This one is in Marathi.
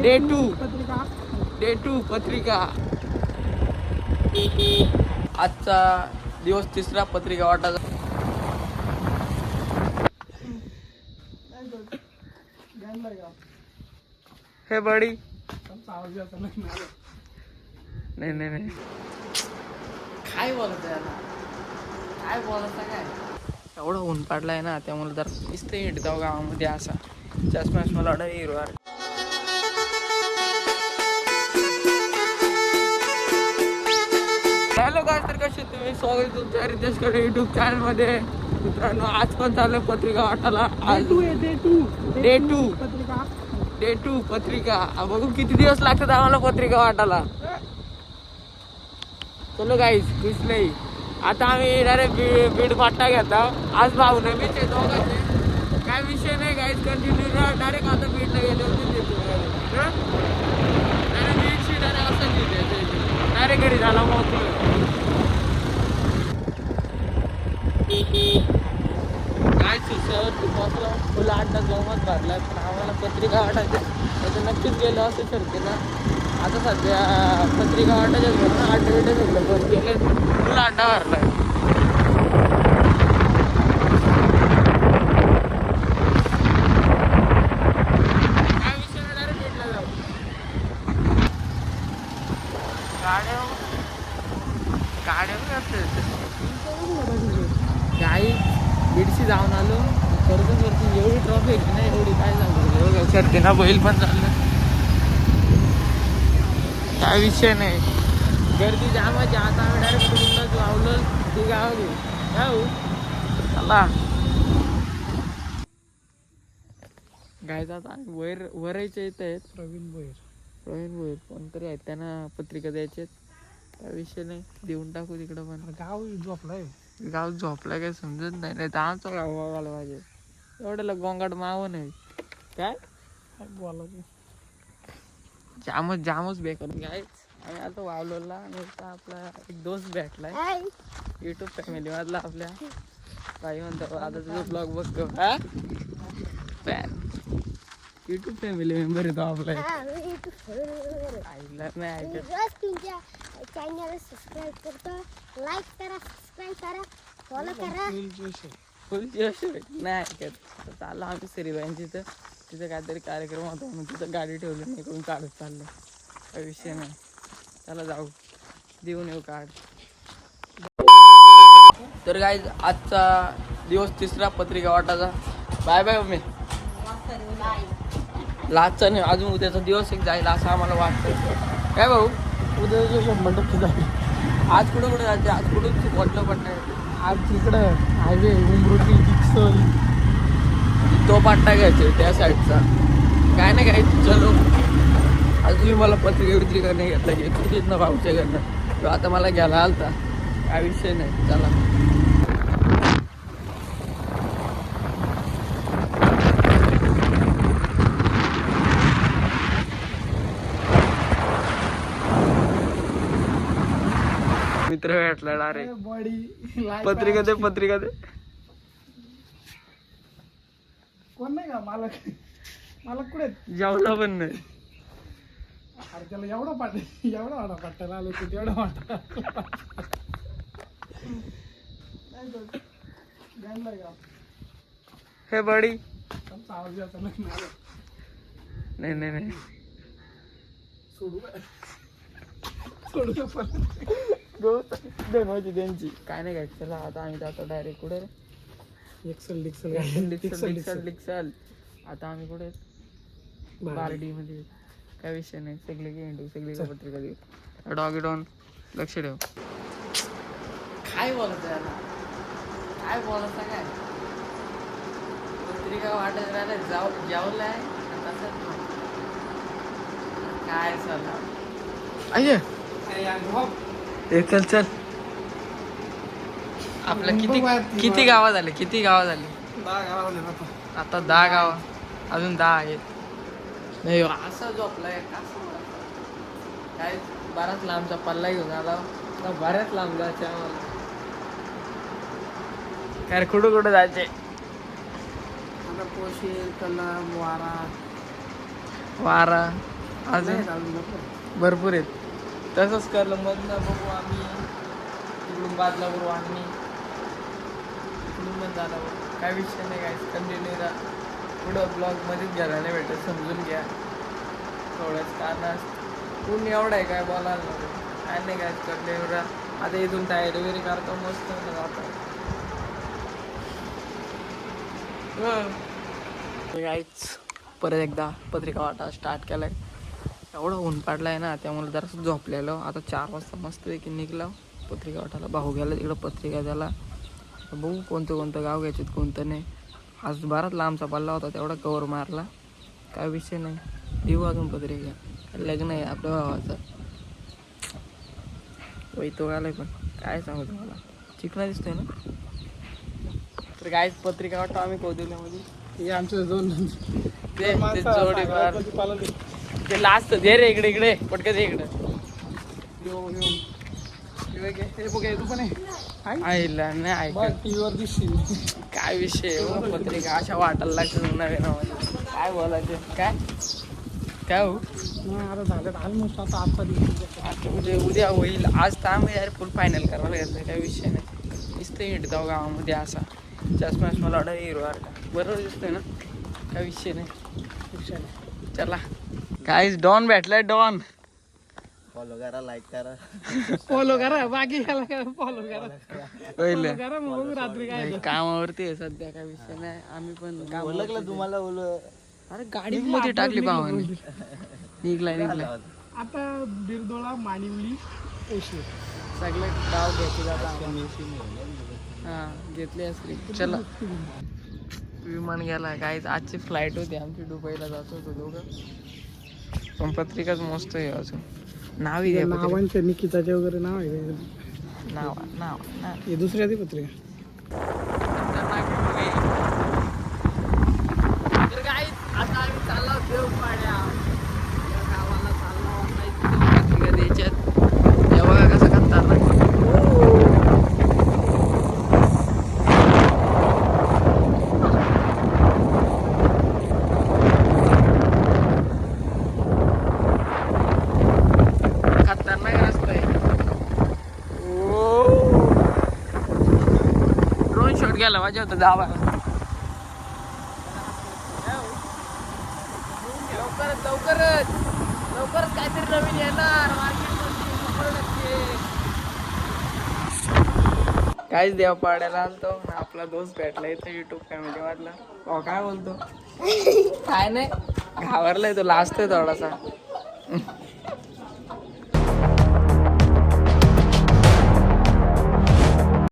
डे टू पत्रिका. आजचा दिवस तिसरा पत्रिका वाटायचा. हे बडी नाही काय बोलत काय एवढं ऊन पडलाय ना, त्यामुळे जर इथे हिंडतो गावामध्ये असा चष्मा मला वाटत हिरवा. हॅलो काय तर कसे तुम्ही, स्वागत तुमच्या रितेशकडे युट्यूब चॅनल मध्ये. मित्रांनो आज पण चालू पत्रिका वाटायला. डे टू पत्रिका. बघू किती दिवस लागतात आम्हाला पत्रिका वाटायला. चलो गाईस खुश नाही. आता आम्ही डायरेक्ट बीड फाटा घेता. आज भाऊ नवीच आहे दोघांचे, काय विषय नाही गाईस. कंटिन्यू डायरेक्ट आता बीडला गेले होते डायरेक्ट घरी झाला मग. काय पोहोचला फुल 8 तास जोमात भरलाय, पण आम्हाला पत्रिका वाटायचे तर नक्कीच गेलो असं ठरते ना. आता सध्या पत्रिका वाटायच्या म्हणून 8 मिनिटं घेतलं पण गेले फुल 8 भरलाय. काय विषय नाही, डायरेक्ट भेटला जाऊ. गाड्या काही बीडशी जाऊन आलो. करतो एवढी ट्रॉफिक नाही, एवढी काय सांगतो करते ना. बैल पण चाललं, काय विषय नाही. गर्दी जामाची. आता आम्ही डायरेक्ट कुठूनच वावलं ती गाव घेऊ जाऊ. चला गायचं आता वरायचे येत आहेत. प्रवीण भोयर कोणतरी आहेत, त्यांना पत्रिका द्यायचे. काय विषय नाही, देऊन टाकू तिकडं. पण गाव झोपलाय काय समजत नाही. नाही तर आमचं गाव बघायला पाहिजे. एवढ्याला गोंगाट माव नाही काय बोलायचं. जामच बेकार गायच. आम्ही आता वावलोला आणि आपला एक दोस्त भेटलाय युट्यूब फॅमिली मधला आपल्या. काही म्हणतो आता तुझा ब्लॉग बघतो. हा युट्यूब फॅमिली मेंबर आहे तो आपला. आईला नाही ऐकत. सबस्क्राईब करतो, लाईक करा, सबस्क्राईब करा, फॉलो करा. फुल जोश नाही ऐकत. चाललं आम्ही श्रीबाईंची तिथं काहीतरी कार्यक्रम होता म्हणून तिथं गाडी ठेवली नाही करून काढत चाललं. काही विषय नाही, चला जाऊ देऊन येऊ कार्ड. तर काय आजचा दिवस तिसरा पत्रिका वाटायचा. Bye bye mummy. लाजचा नाही, अजून उद्याचा दिवस एक जाईल असं आम्हाला वाटतं. काय भाऊ उद्या 100% जाईल. आज कुठं जायचं, आज कुठून वाटलं पण नाही. आज तिकडं हायवे उमरोटी डिक्सल तो पट्टा घ्यायचा त्या साईडचा. काय नाही काय चलो. आज तुम्ही मला पत्रिका नाही घेतला घेतली ना भाऊच्या घरनं. तो आता मला घ्यायला आलता. काय विषय नाही, चला. मित्र भेटला डायरेक्ट. पत्रिका दे कोण नाही का मालक कुठे जेवला पण नाही. अरे त्याला एवढा वाटा पट्टायला आलो तू तेवढा वाटा हे बडी आवाज याचा नाही सोडू बनवायची त्यांची. काय नाही घ्यायचं. चला आता आम्ही जातो डायरेक्ट कुठे डिक्सल. आता आम्ही कुठे बारडी मध्ये. काय विषय नाही, सगळे घेऊ सगळी पत्रिका देऊ. डॉगी डॉन लक्ष ठेव. काय बोलत काय पत्रिका वाटत राहिलं जाऊ जेवलाय काय चाललं. चल आपलं किती गावा झाले 10 गाव आता 10 गाव अजून 10 आहेत. नाही असा झोपलाय काय बराच लांबचा पल्ला घेऊन आला. बऱ्याच लांब जायचे आम्हाला. काय कुठं जायचे. पोशी कलम वारा अजून भरपूर आहेत. तसंच करलं मधनं बघू आम्ही इकडून बादलापूर वाढणी इकडून पण झाला बघू. काय विषय नाही काय कंटिन्यू राहा. पुढं ब्लॉगमध्येच घ्यायला नाही भेटत समजून घ्या. थोडंच कारण ऊन एवढं आहे काय बोलायला नको. काय नाही काय कंटिन्यू राहा. आता इथून तयारी वगैरे करतो मस्त जातो. काहीच परत एकदा पत्रिका वाटा स्टार्ट केलाय. एवढं ऊन पडलाय ना त्यामुळे जरासं झोपलेलो. आता 4 वाजता मस्तपैकी निघलो पत्रिका वाटायला. भाऊ गेला तिकडं पत्रिका द्यायला. बघू कोणतं गाव घ्यायचे कोणतं नाही. आज बराच लांबचा पल्ला होता तेवढा कवर मारला. काय विषय नाही. देऊ अजून पत्रिका. लग्न आहे आपल्या भावाचं. वैतो आलाय पण काय सांगू तुम्हाला. चिकना दिसतोय ना. तर काय पत्रिका वाटतो आम्ही कोदिवल्यामध्ये. हे आमचे दोन ते जोडी ते लास्ट दे रे इकडे पटकन दे इकडे. तू पण आईला नाही ऐकत. टीव्हीवर दिसशील. काय विषय हो पत्रिका अशा वाटायला लागतात नवीन. काय बोलायचं काय काय हो. आता झालं ऑलमोस्ट. आता आजचा दिवस आता उद्या होईल. आज तर आम्ही यार फुल फायनल करायला घेतलं. काही विषय नाही. नुसतं हिंडतो गावामध्ये असा चष्मा मला वाटतं हिरो का बरोबर दिसतोय ना. काय विषय नाही. चला काय डॉन भेटलाय डॉन. फॉलो करा, लाईक करा, फॉलो करा. बाकी फॉलो करा. पहिले करा मग रात्री काय कामावरती आहे सध्या. काय विषय नाही. आम्ही पण ओळखलं तुम्हाला बोल. अरे गाडी मध्ये टाकली भावाने. निघलाय आता बिरदोळा मानिवली ओशी सगळे गाव घ्यायचे जातात. हा घेतली असली. चला विमान गेला काय. आजची फ्लाईट होती आमची. दुबईला जात होतो दोघं. पण पत्रिकाच मस्त आहे अजून. नावी द्या नावांच्या निकिताचे वगैरे नाव आहे. नाव हे दुसरी आधी पत्रिका. तर काय आता आम्ही चाललो देवपाड्या या गावाला चाललो. पत्रिका द्यायच्यात तेव्हा कसं करतात ना. गेला माझ्या होतं जावा. लवकरच काहीतरी नवीन येणार काहीच देवा पाड्याला आलतो. आपला दोस्त भेटला इथं युट्यूब फॅमिली मधला. भाऊ काय बोलतो. काय नाही घाबरलाय तो लाजतोय थोडासा.